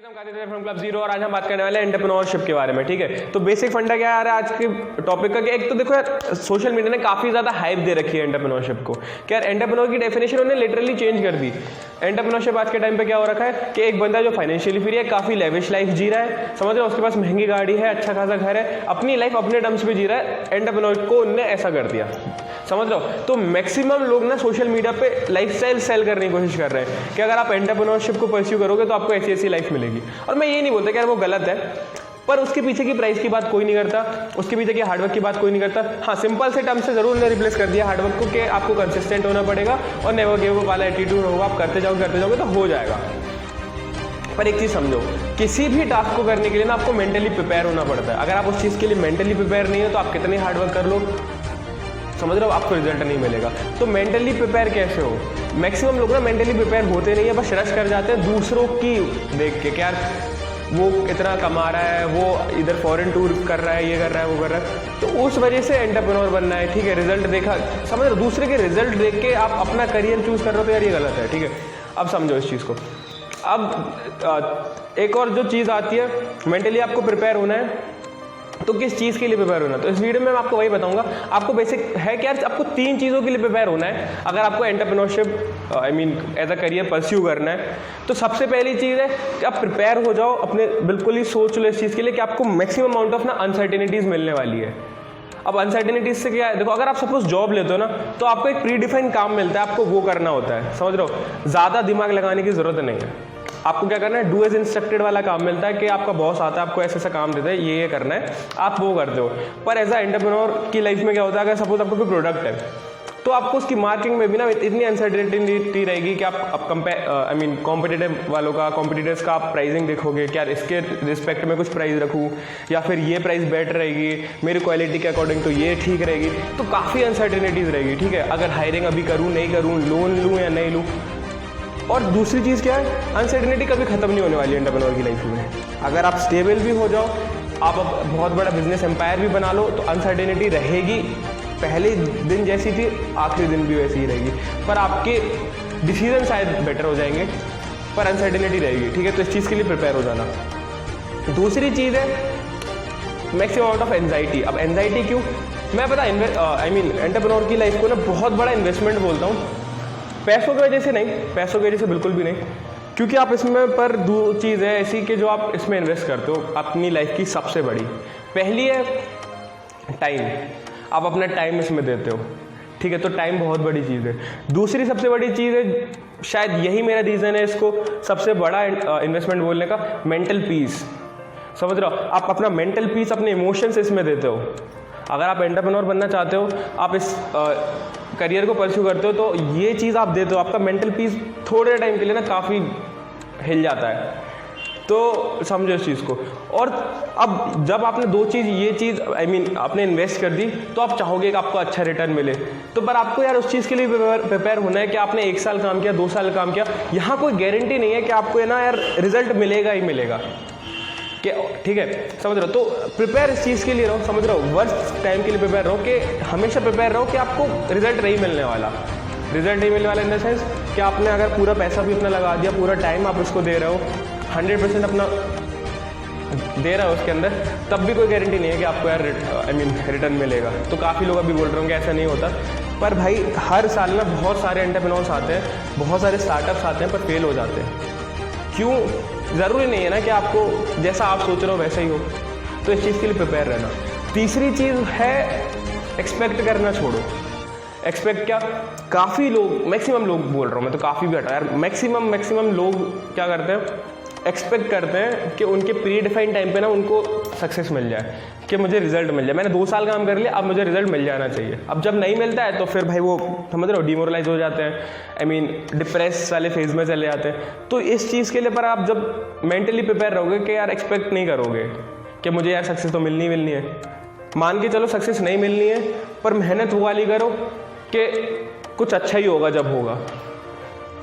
हम from club zero और आज हम बात करने वाले हैं एंटरप्रेन्योरशिप के बारे में। ठीक है, तो बेसिक फंडा क्या है आज के टॉपिक का कि एक तो देखो यार सोशल मीडिया ने काफी ज्यादा हाइप दे रखी है एंटरप्रेन्योरशिप को। क्या यार एंटरप्रेन्योर की डेफिनेशन उन्होंने लिटरली चेंज कर दी। एंटरप्रेन्योरशिप आज के टाइम पे क्या हो रखा है कि एक बंदा जो फाइनेंशियली फ्री है, काफी लेविश लाइफ जी रहा है, समझ रहे हो, उसके पास महंगी गाड़ी है, अच्छा खासा घर है, अपनी लाइफ अपने टर्म्स पे जी रहा है। एंटरप्रेन्योर को उनने ऐसा कर दिया, समझ रहे हो। तो मैक्सिमम लोग ना सोशल मीडिया पे लाइफस्टाइल सेल करने की कोशिश कर रहे हैं कि अगर आप एंटरप्रेन्योरशिप को परस्यू करोगे तो आपको ऐसी ऐसी लाइफ मिलेगी। और मैं ये नहीं बोलता कि यार वो गलत है, पर उसके पीछे की प्राइस की बात कोई नहीं करता, उसके पीछे की हार्डवर्क की बात कोई नहीं करता। हाँ, सिंपल से टर्म से जरूर ने रिप्लेस कर दिया हार्डवर्क को कि आपको कंसिस्टेंट होना पड़ेगा और नेवर गिव अप वाला एटीट्यूड होगा, आप करते जाओगे तो हो जाएगा। पर एक चीज समझो, किसी भी टास्क को करने के लिए ना आपको मेंटली प्रिपेयर होना पड़ता है। अगर आप उस चीज के लिए मेंटली प्रिपेयर नहीं हो तो आप कितनी हार्डवर्क कर लो, समझ रहे हो, आपको रिजल्ट नहीं मिलेगा। तो मेंटली प्रिपेयर कैसे हो? मैक्सिमम लोग ना मेंटली प्रिपेयर होते नहीं है, बस रश कर जाते हैं दूसरों की देख के, क्या वो इतना कमा रहा है, वो इधर फॉरेन टूर कर रहा है, ये कर रहा है, वो कर रहा है, तो उस वजह से एंटरप्रेन्योर बनना है। ठीक है, रिजल्ट देखा, समझ रहे हो, दूसरे के रिजल्ट देख के आप अपना करियर चूज कर रहे हो तो यार ये गलत है। ठीक है, अब समझो इस चीज़ को। अब एक और जो चीज़ आती है, मेंटली आपको प्रिपेयर होना है, तो किस चीज़ के लिए प्रिपेयर होना है? तो इस वीडियो में मैं आपको वही बताऊंगा। आपको बेसिक है कि यार आपको 3 चीज़ों के लिए प्रिपेयर होना है अगर आपको entrepreneurship as a career pursue करना है। तो सबसे पहली चीज़ है कि आप प्रिपेयर हो जाओ, अपने बिल्कुल ही सोच लो इस चीज़ के लिए कि आपको मैक्सिमम अमाउंट ऑफ ना अनसर्टेनिटीज़ मिलने वाली है। अब अनसर्टेनिटीज से क्या है, देखो अगर आप सपोज जॉब लेते हो ना तो आपको एक प्री डिफाइंड काम मिलता है, आपको वो करना होता है, समझ रहे हो, ज़्यादा दिमाग लगाने की जरूरत नहीं है। आपको क्या करना है, डू एज इंस्ट्रक्टेड वाला काम मिलता है कि आपका बॉस आता है, आपको ऐसा ऐसा काम देता है, ये करना है, आप वो करते हो। पर एज अ एंटरप्रेन्योर की लाइफ में क्या होता है, अगर सपोज आपका कोई प्रोडक्ट है तो आपको उसकी मार्केटिंग में भी ना इतनी अनसर्टेनिटी रहेगी कि आप कॉम्पिटिटिव वालों का, कॉम्पिटिटर्स का आप प्राइसिंग देखोगे, क्या इसके रिस्पेक्ट में कुछ प्राइस रखूँ या फिर ये प्राइस बेटर रहेगी, मेरी क्वालिटी के अकॉर्डिंग तो ये ठीक रहेगी। तो काफ़ी अनसर्टेनिटीज़ रहेगी। ठीक है, अगर हायरिंग अभी करूँ नहीं करूँ, लोन लूँ या नहीं लूँ। और दूसरी चीज़ क्या है, अनसर्टेनिटी कभी खत्म नहीं होने वाली है एंटरप्रेन्योर की लाइफ में। अगर आप स्टेबल भी हो जाओ, आप बहुत बड़ा बिजनेस एम्पायर भी बना लो, तो अनसर्टेनिटी रहेगी, पहले दिन जैसी थी आखिरी दिन भी वैसी ही रहेगी, पर आपके डिसीजन शायद बेटर हो जाएंगे, पर अनसर्टेनिटी रहेगी। ठीक है, तो इस चीज़ के लिए प्रिपेयर हो जाना। दूसरी चीज़ है मैक्सिमम अमाउंट ऑफ एंजाइटी। अब एंजाइटी क्यों, मैं पता एंटरप्रेन्योर की लाइफ को ना बहुत बड़ा इन्वेस्टमेंट बोलता हूँ, पैसों की वजह से नहीं, पैसों की वजह से बिल्कुल भी नहीं, क्योंकि आप इसमें पर 2 चीज़ है ऐसी कि जो आप इसमें इन्वेस्ट करते हो अपनी लाइफ की सबसे बड़ी। पहली है टाइम, आप अपना टाइम इसमें देते हो। ठीक है, तो टाइम बहुत बड़ी चीज़ है। दूसरी सबसे बड़ी चीज़ है, शायद यही मेरा रीज़न है इसको सबसे बड़ा इन्वेस्टमेंट बोलने का, मेंटल पीस। समझ रहे हो, आप अपना मेंटल पीस, अपने इमोशंस इसमें देते हो। अगर आप एंटरप्रेन्योर बनना चाहते हो, आप इस करियर को परस्यू करते हो, तो ये चीज़ आप देते हो, आपका मेंटल पीस थोड़े टाइम के लिए ना काफ़ी हिल जाता है। तो समझो इस चीज़ को। और अब जब आपने 2 चीज़, ये चीज़ आपने इन्वेस्ट कर दी, तो आप चाहोगे कि आपको अच्छा रिटर्न मिले। तो पर आपको यार उस चीज़ के लिए प्रिपेयर होना है कि आपने 1 साल काम किया, 2 साल काम किया, यहाँ कोई गारंटी नहीं है कि आपको ना यार रिजल्ट मिलेगा ही मिलेगा। ठीक है, समझ रहे हो, तो प्रिपेयर इस चीज़ के लिए रहो, समझ रहे हो, वर्स्ट टाइम के लिए प्रिपेयर रहो कि हमेशा प्रिपेयर रहो कि आपको रिजल्ट नहीं मिलने वाला। रिजल्ट नहीं मिलने वाला इन द सेंस कि आपने अगर पूरा पैसा भी अपना लगा दिया, पूरा टाइम आप उसको दे रहे हो, 100% अपना दे रहा है उसके अंदर, तब भी कोई गारंटी नहीं है कि आपको यार रिटर्न मिलेगा। तो काफ़ी लोग अभी बोल रहे होंगे ऐसा नहीं होता, पर भाई हर साल ना बहुत सारे एंटरप्रेन्योर्स आते हैं, बहुत सारे स्टार्टअप्स आते हैं, पर फेल हो जाते हैं। क्यों? ज़रूरी नहीं है ना कि आपको जैसा आप सोच रहे हो वैसा ही हो। तो इस चीज़ के लिए प्रिपेयर रहना। तीसरी चीज़ है एक्सपेक्ट करना छोड़ो। एक्सपेक्ट क्या, काफ़ी लोग, मैक्सिमम लोग बोल रहा हूँ मैं, तो काफ़ी भी हटा यार, मैक्सिमम लोग क्या करते हैं, एक्सपेक्ट करते हैं कि उनके प्री डिफाइंड टाइम पे ना उनको सक्सेस मिल जाए, कि मुझे रिजल्ट मिल जाए, मैंने 2 साल काम कर लिया, अब मुझे रिजल्ट मिल जाना चाहिए। अब जब नहीं मिलता है तो फिर भाई वो, समझ रहे हो, डिमोरलाइज हो जाते हैं, डिप्रेस वाले फेज में चले जाते हैं। तो इस चीज़ के लिए पर आप जब मेंटली प्रिपेयर रहोगे कि यार एक्सपेक्ट नहीं करोगे कि मुझे यार सक्सेस तो मिलनी है, मान के चलो सक्सेस नहीं मिलनी है, पर मेहनत वो वाली करो कि कुछ अच्छा ही होगा, जब होगा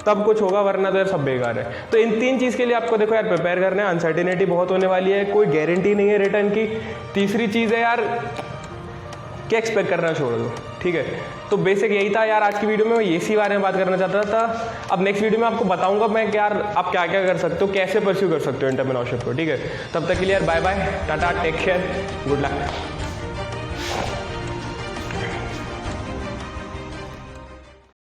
तब कुछ होगा, वरना तो यार सब बेकार है। तो इन 3 चीज़ के लिए आपको देखो यार प्रिपेयर करना है। अनसर्टेनिटी बहुत होने वाली है, कोई गारंटी नहीं है रिटर्न की। तीसरी चीज़ है यार कि एक्सपेक्ट करना छोड़ दो। ठीक है। तो बेसिक यही था यार आज की वीडियो में, मैं इसी बारे में बात करना चाहता था। अब नेक्स्ट वीडियो में आपको बताऊंगा मैं कि यार आप क्या क्या कर सकते हो, कैसे परस्यू कर सकते हो एंटरप्रेन्योरशिप को, ठीक है। तब तक के लिए यार bye bye, tata, take care, good luck.